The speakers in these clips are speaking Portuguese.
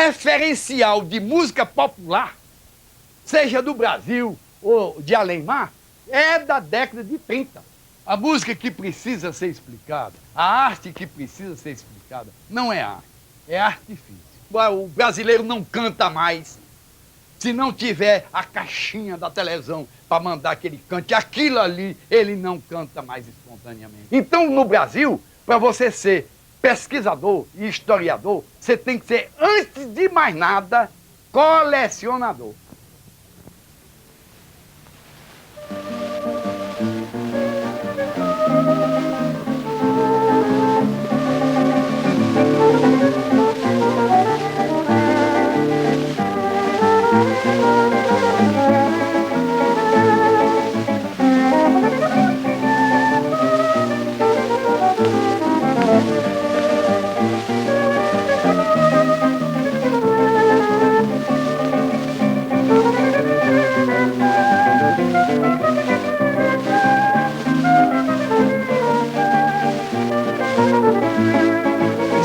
referencial de música popular, seja do Brasil ou de além-mar, é da década de 30. A música que precisa ser explicada, a arte que precisa ser explicada, não é arte, é artifício. O brasileiro não canta mais se não tiver a caixinha da televisão para mandar que ele cante aquilo ali, ele não canta mais espontaneamente. Então, no Brasil, para você ser pesquisador e historiador, você tem que ser, antes de mais nada, colecionador.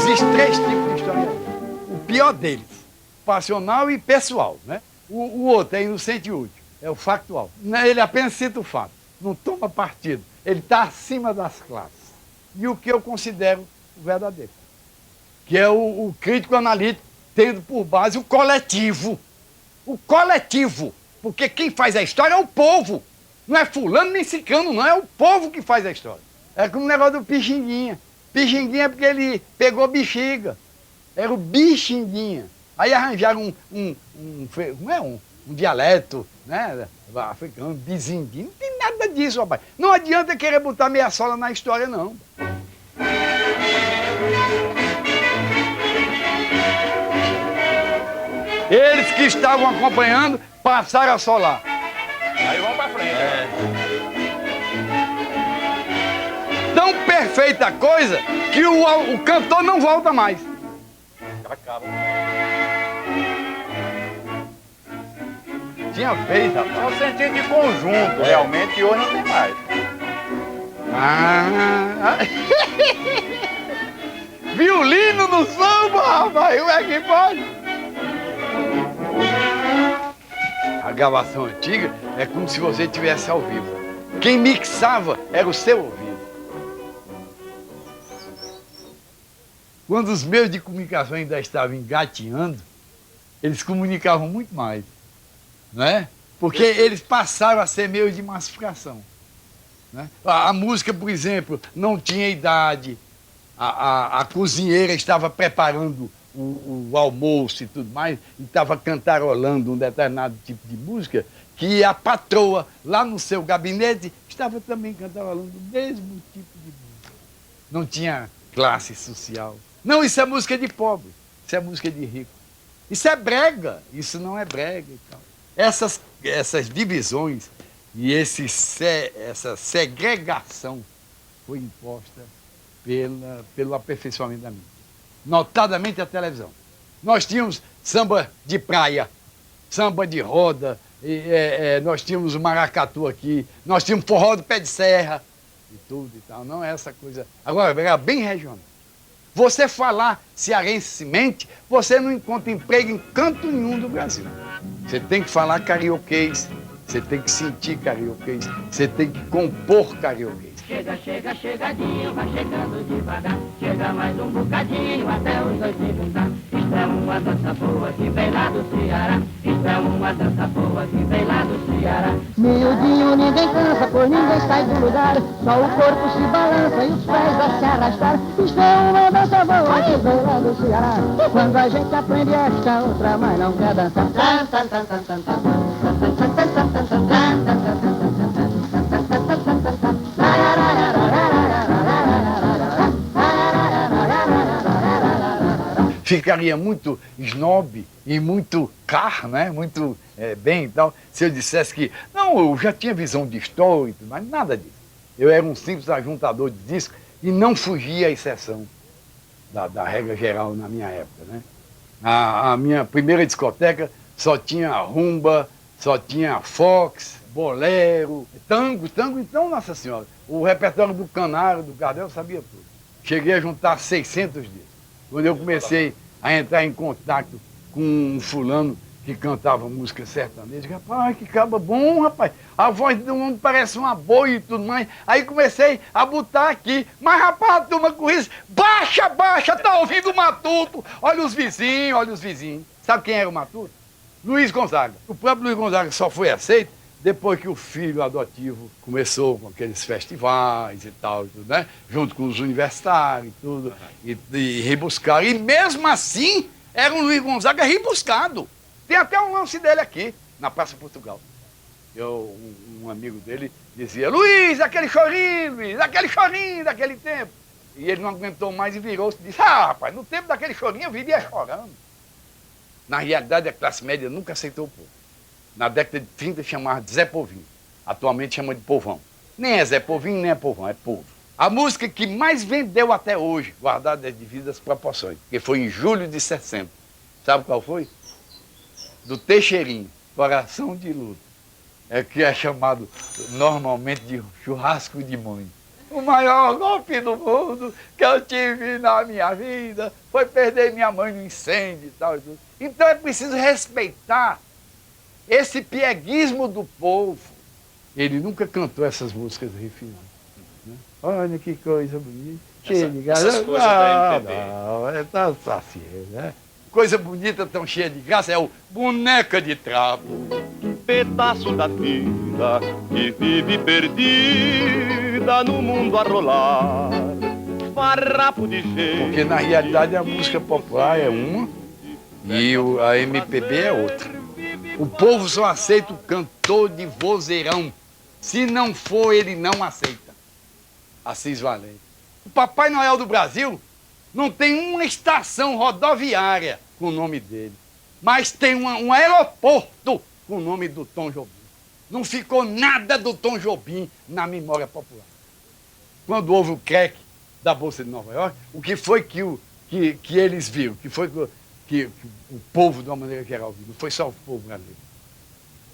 Existem três tipos de historiador. O pior deles, passional e pessoal, né? O outro é inocente e útil, é o factual. Ele apenas cita o fato, não toma partido. Ele está acima das classes. E o que eu considero o verdadeiro, que é o crítico analítico, tendo por base o coletivo. O coletivo, porque quem faz a história é o povo. Não é fulano nem ciclano, não, é o povo que faz a história. É como o negócio do Pixinguinha. Pixinguinha é porque ele pegou bexiga. Era o Bixinguinha. Aí arranjaram um dialeto, né, africano, bizinguinho. Não tem nada disso, rapaz. Não adianta querer botar meia sola na história, não. Eles que estavam acompanhando passaram a solar. Aí vamos pra frente. Tão perfeita a coisa que o cantor não volta mais. Acaba. Tinha vez, rapaz. É o sentido de conjunto, realmente, e hoje não tem mais. Violino no samba, rapaz, como é que pode? A gravação antiga é como se você estivesse ao vivo. Quem mixava era o seu ouvido. Quando os meios de comunicação ainda estavam engateando, eles comunicavam muito mais, não é? Porque eles passaram a ser meios de massificação, né? A música, por exemplo, não tinha idade, a cozinheira estava preparando o almoço e tudo mais, e estava cantarolando um determinado tipo de música, que a patroa, lá no seu gabinete, estava também cantarolando o mesmo tipo de música. Não tinha classe social. Não, isso é música de pobre, isso é música de rico. Isso é brega, isso não é brega e tal. Essas divisões e essa segregação foi imposta pelo aperfeiçoamento da mídia. Notadamente a televisão. Nós tínhamos samba de praia, samba de roda, nós tínhamos o maracatu aqui, nós tínhamos forró do pé de serra e tudo e tal. Não é essa coisa. Agora, era bem regional. Você falar cearensemente, você não encontra emprego em canto nenhum do Brasil. Você tem que falar carioquês, você tem que sentir carioquês, você tem que compor carioquês. Chega, chega, chegadinho, vai chegando devagar. Chega mais um bocadinho até os dois se juntar. Isto é uma dança boa que vem lá do Ceará. Isto é uma dança boa que vem lá do Ceará. Miudinho ninguém cansa, pois ninguém sai do lugar. Só o corpo se balança e os pés a se arrastar. Isto é uma dança boa que vem lá do Ceará. Quando a gente aprende esta outra, mas não quer dançar. Ficaria muito snob e muito né? Muito bem e tal, se eu dissesse que, não, eu já tinha visão de história, mas nada disso. Eu era um simples ajuntador de discos e não fugia à exceção da regra geral na minha época, né? A minha primeira discoteca só tinha rumba, só tinha fox, bolero, tango, então, Nossa Senhora, o repertório do Canário, do Gardel, eu sabia tudo. Cheguei a juntar 600 discos. Quando eu comecei a entrar em contato com um fulano que cantava música sertaneja. Rapaz, que caba bom, rapaz. A voz do homem parece uma boi e tudo mais. Aí comecei a botar aqui. Mas, rapaz, a turma com isso, baixa, baixa, tá ouvindo o Matuto. Olha os vizinhos, olha os vizinhos. Sabe quem era o Matuto? Luiz Gonzaga. O próprio Luiz Gonzaga só foi aceito depois que o filho adotivo começou com aqueles festivais e tal, né? Junto com os universitários e tudo, e rebuscaram. E mesmo assim, era um Luiz Gonzaga rebuscado. Tem até um lance dele aqui, na Praça Portugal. Um amigo dele dizia, Luiz, aquele chorinho, Luiz, aquele chorinho daquele tempo. E ele não aguentou mais e virou-se e disse, rapaz, no tempo daquele chorinho eu vivia chorando. Na realidade, a classe média nunca aceitou o povo. Na década de 30 chamava de Zé Povinho. Atualmente chama de povão. Nem é Zé Povinho, nem é povão, é povo. A música que mais vendeu até hoje, guardada as devidas proporções, que foi em julho de 60. Sabe qual foi? Do Teixeirinho, Coração de Luto. É que é chamado normalmente de churrasco de mãe. O maior golpe do mundo que eu tive na minha vida foi perder minha mãe no incêndio e tal. Então é preciso respeitar esse pieguismo do povo. Ele nunca cantou essas músicas refinadas. Né? Olha que coisa bonita. Cheia de graça. Essas coisas da MPB. Não, é tão fácil, né? Coisa bonita, tão cheia de graça, é o Boneca de Trapo. Pedaço da vida que vive perdida no mundo a rolar. Farrapo de gente. Porque na realidade a música popular é uma e a MPB é outra. O povo só aceita o cantor de vozeirão. Se não for, ele não aceita. Assis Valente. O Papai Noel do Brasil não tem uma estação rodoviária com o nome dele, mas tem um aeroporto com o nome do Tom Jobim. Não ficou nada do Tom Jobim na memória popular. Quando houve o crack da Bolsa de Nova York, o que foi que eles viram? Que foi que o povo, de uma maneira geral, viu? Não foi só o povo brasileiro.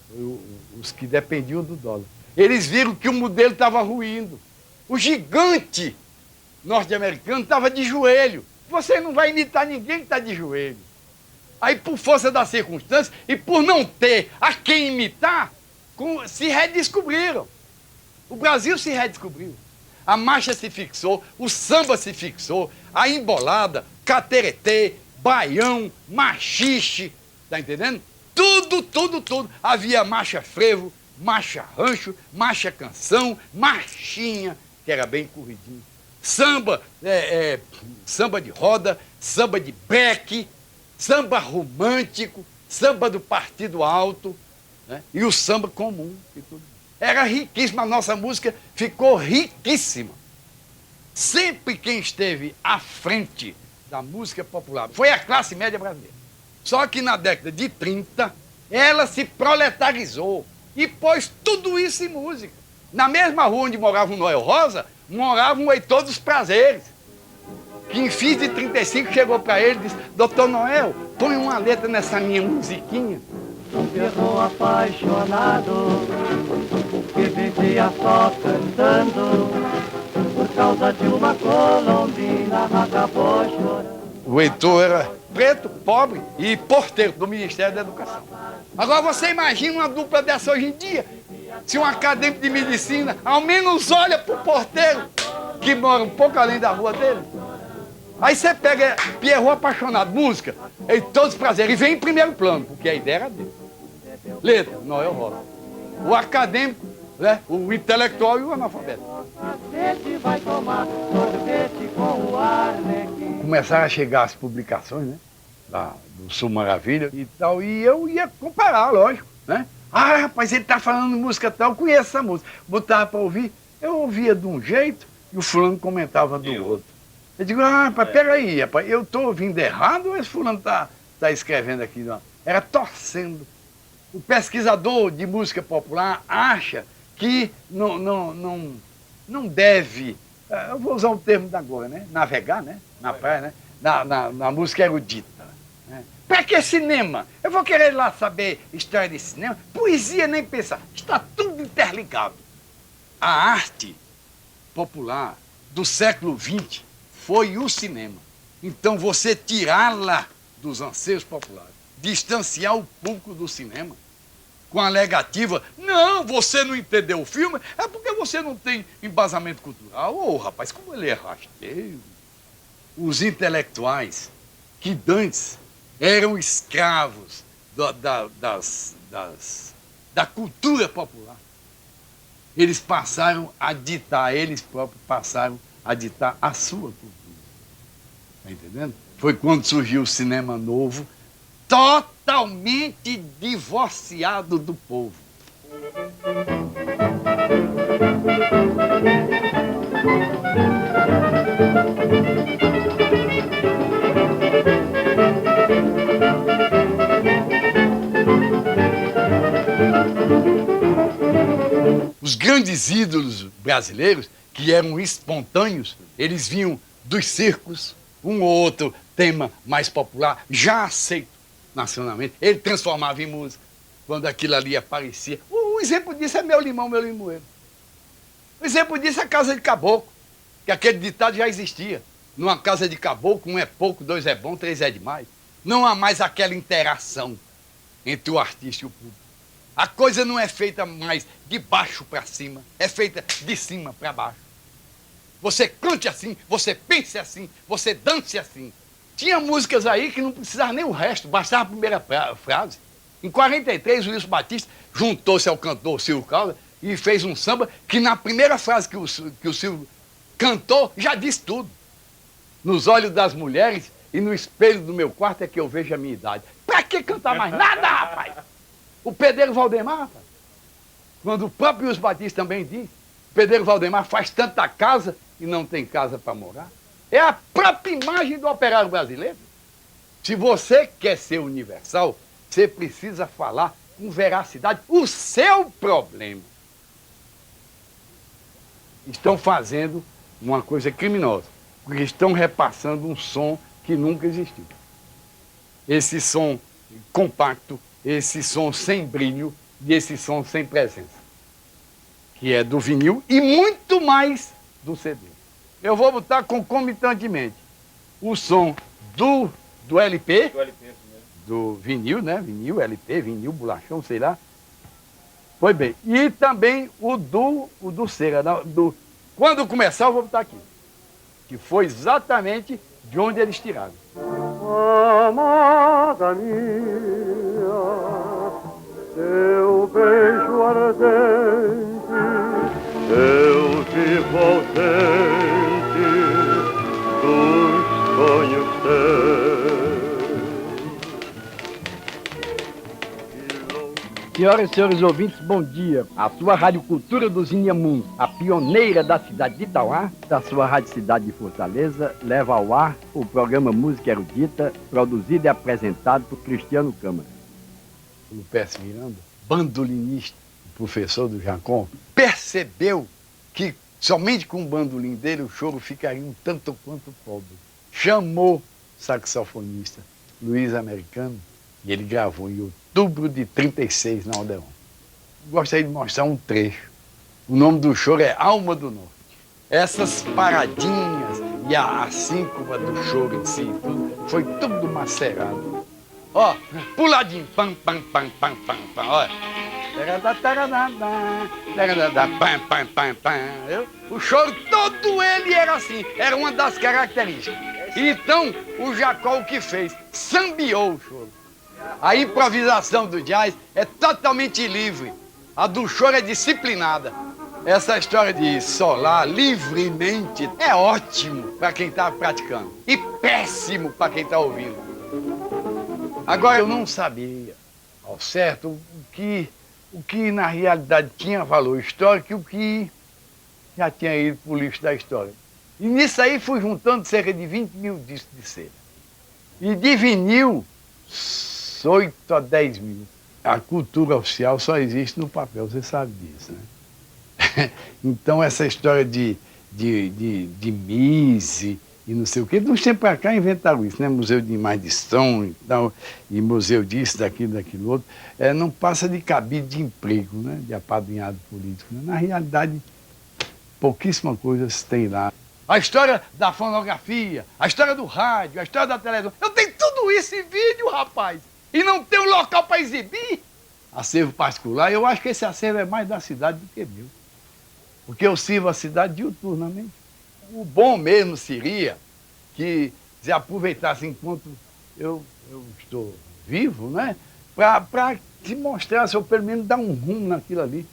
Foi os que dependiam do dólar. Eles viram que o modelo estava ruindo. O gigante norte-americano estava de joelho. Você não vai imitar ninguém que está de joelho. Aí, por força das circunstâncias e por não ter a quem imitar, se redescobriram. O Brasil se redescobriu. A marcha se fixou, o samba se fixou, a embolada, cateretê, baião, machixe, tá entendendo? Tudo. Havia marcha frevo, marcha rancho, marcha canção, marchinha, que era bem corridinho. Samba, samba de roda, samba de breque, samba romântico, samba do Partido Alto, né? E o samba comum. E tudo. Era riquíssima, a nossa música ficou riquíssima. Sempre quem esteve à frente da música popular foi a classe média brasileira. Só que na década de 30, ela se proletarizou e pôs tudo isso em música. Na mesma rua onde morava o Noel Rosa, morava um Heitor dos Prazeres, que em fins de 35 chegou para ele e disse, doutor Noel, põe uma letra nessa minha musiquinha. Um perro apaixonado que vivia só cantando por causa de uma colombina acabou chorando. O Heitor era preto, pobre e porteiro do Ministério da Educação. Agora você imagina uma dupla dessa hoje em dia, se um acadêmico de medicina ao menos olha para o porteiro que mora um pouco além da rua dele. Aí você pega Pierrot apaixonado, música, e todos os prazeres, e vem em primeiro plano, porque a ideia era dele. Letra, Noel Rosa. O acadêmico, né, o intelectual e o analfabeto. Vai tomar sorvete com o Arlequim. Começaram a chegar as publicações, né, do Sul Maravilha e tal, e eu ia comparar, lógico, né? Ah, rapaz, ele tá falando música tal, eu conheço essa música. Botava para ouvir, eu ouvia de um jeito e o fulano comentava do outro. Eu digo, ah, rapaz, peraí, rapaz, eu tô ouvindo errado ou esse fulano tá escrevendo aqui? Não? Era torcendo. O pesquisador de música popular acha que não deve, eu vou usar o termo da agora, né? Navegar, né? Na praia, né? Na música erudita. Né? Para que cinema? Eu vou querer lá saber história de cinema? Poesia, nem pensar. Está tudo interligado. A arte popular do século XX foi o cinema. Então você tirá-la dos anseios populares, distanciar o público do cinema com a negativa. Não, você não entendeu o filme, é porque você não tem embasamento cultural. Ô, rapaz, como ele é rasteiro. Os intelectuais que dantes eram escravos da cultura popular, eles passaram a ditar, eles próprios passaram a ditar a sua cultura. Está entendendo? Foi quando surgiu o cinema novo, totalmente divorciado do povo. Os grandes ídolos brasileiros, que eram espontâneos, eles vinham dos circos, um ou outro tema mais popular, já aceito nacionalmente, ele transformava em música, quando aquilo ali aparecia. O exemplo disso é Meu Limão, Meu Limoeiro. O exemplo disso é Casa de Caboclo, que aquele ditado já existia. Numa casa de caboclo, um é pouco, dois é bom, três é demais. Não há mais aquela interação entre o artista e o público. A coisa não é feita mais de baixo para cima, é feita de cima para baixo. Você cante assim, você pense assim, você dance assim. Tinha músicas aí que não precisava nem o resto, bastava a primeira frase. Em 43, o Wilson Batista juntou-se ao cantor Silvio Caldas e fez um samba que na primeira frase que o Silvio cantou, já disse tudo. Nos olhos das mulheres e no espelho do meu quarto é que eu vejo a minha idade. Pra que cantar mais nada, rapaz? O Pedreiro Valdemar, rapaz, quando o próprio Wilson Batista também diz, o Pedreiro Valdemar faz tanta casa e não tem casa para morar. É a própria imagem do operário brasileiro. Se você quer ser universal, você precisa falar com veracidade o seu problema. Estão fazendo uma coisa criminosa, porque estão repassando um som que nunca existiu. Esse som compacto, esse som sem brilho e esse som sem presença, que é do vinil e muito mais do CD. Eu vou botar concomitantemente o som do LP, do vinil, né? Vinil, LP, vinil, bolachão, sei lá. Pois bem, e também o do cera. Quando começar, eu vou botar aqui, que foi exatamente de onde eles tiraram. Amada minha, teu beijo ardente, eu vivo ausente dos sonhos teus. Senhoras e senhores ouvintes, bom dia. A sua Rádio Cultura dos Inhamuns, a pioneira da cidade de Itauá, da sua Rádio Cidade de Fortaleza, leva ao ar o programa Música Erudita, produzido e apresentado por Cristiano Câmara. O Pércio Miranda, bandolinista, professor do Jacon, percebeu que somente com o bandolim dele o choro ficaria um tanto quanto pobre. Chamou o saxofonista Luiz Americano e ele gravou em outubro de 36 na Odeon. Gostaria de mostrar um trecho. O nome do choro é Alma do Norte. Essas paradinhas e a síncopa do choro em si, tudo, foi tudo macerado. Ó, puladinho, pam, pam, pam, pam, pam, pam, olha. O choro todo ele era assim, era uma das características. Então, o Jacó o que fez? Sambiou o choro. A improvisação do jazz é totalmente livre. A do choro é disciplinada. Essa história de solar livremente é ótimo para quem está praticando e péssimo para quem está ouvindo. Agora, eu não sabia ao certo o que na realidade tinha valor histórico e o que já tinha ido para o lixo da história. E nisso aí fui juntando cerca de 20 mil discos de cera. E de vinil, 8 a 10 mil. A cultura oficial só existe no papel, você sabe disso, né? Então essa história de mise e não sei o quê, de uns tempos para cá inventaram isso, né? Museu de imagem de som e museu disso, daquilo outro, não passa de cabide de emprego, né? De apadrinhado político, né? Na realidade, pouquíssima coisa se tem lá. A história da fonografia, a história do rádio, a história da televisão, eu tenho tudo isso em vídeo, rapaz! e não tem um local para exibir. Acervo particular, eu acho que esse acervo é mais da cidade do que meu. Porque eu sirvo a cidade diuturnamente. O bom mesmo seria que se aproveitasse enquanto eu estou vivo, né? Para se mostrar, ou pelo menos dar um rumo naquilo ali.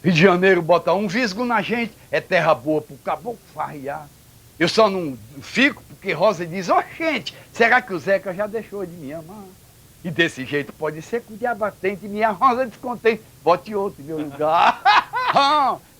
Rio de Janeiro bota um visgo na gente, é terra boa pro caboclo farriar. Eu só não fico porque Rosa diz, ó gente, será que o Zeca já deixou de me amar? E desse jeito pode ser que o diabo atente e minha Rosa descontente bote outro em meu lugar.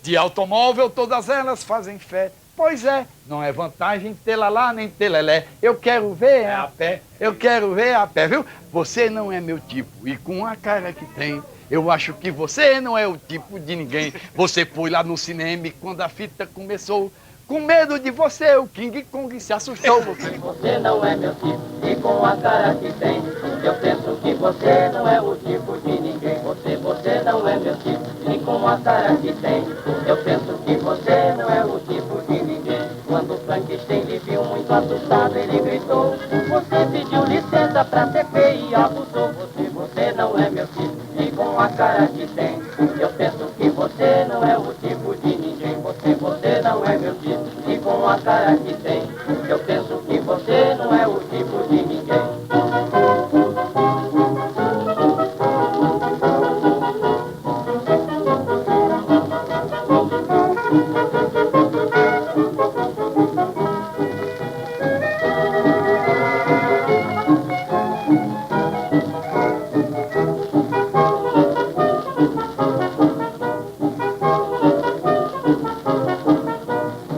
De automóvel todas elas fazem fé. Pois é, não é vantagem tê-la lá nem tê-lelé. Eu quero ver a pé, eu quero ver a pé, viu? Você não é meu tipo e com a cara que tem, eu acho que você não é o tipo de ninguém. Você foi lá no cinema e quando a fita começou, com medo de você, o King Kong se assustou. Você não é meu tipo e com a cara que tem, eu penso que você não é o tipo de ninguém. Você não é meu tipo e com a cara que tem, eu penso que você não é o tipo de ninguém. Quando o Frankenstein lhe viu muito assustado, ele gritou, você pediu licença pra ser feio e abusou. Você não é meu tipo e com a cara que tem, eu penso que você não é o tipo de ninguém. Você não é meu tipo e com a cara que tem, eu penso que você não é o tipo de ninguém.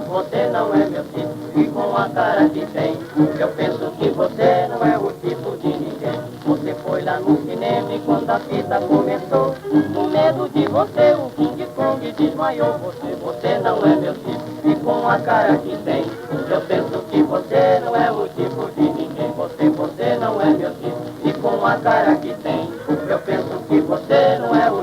Você não é meu tipo e com a cara que tem, eu penso que você não é o tipo de ninguém. Você foi lá no cinema e quando a fita começou, com medo de você o King Kong desmaiou. Você não é meu tipo e com a cara que tem, eu penso que você não é o tipo de ninguém. Você não é meu tipo e com a cara que tem, eu penso que você não é o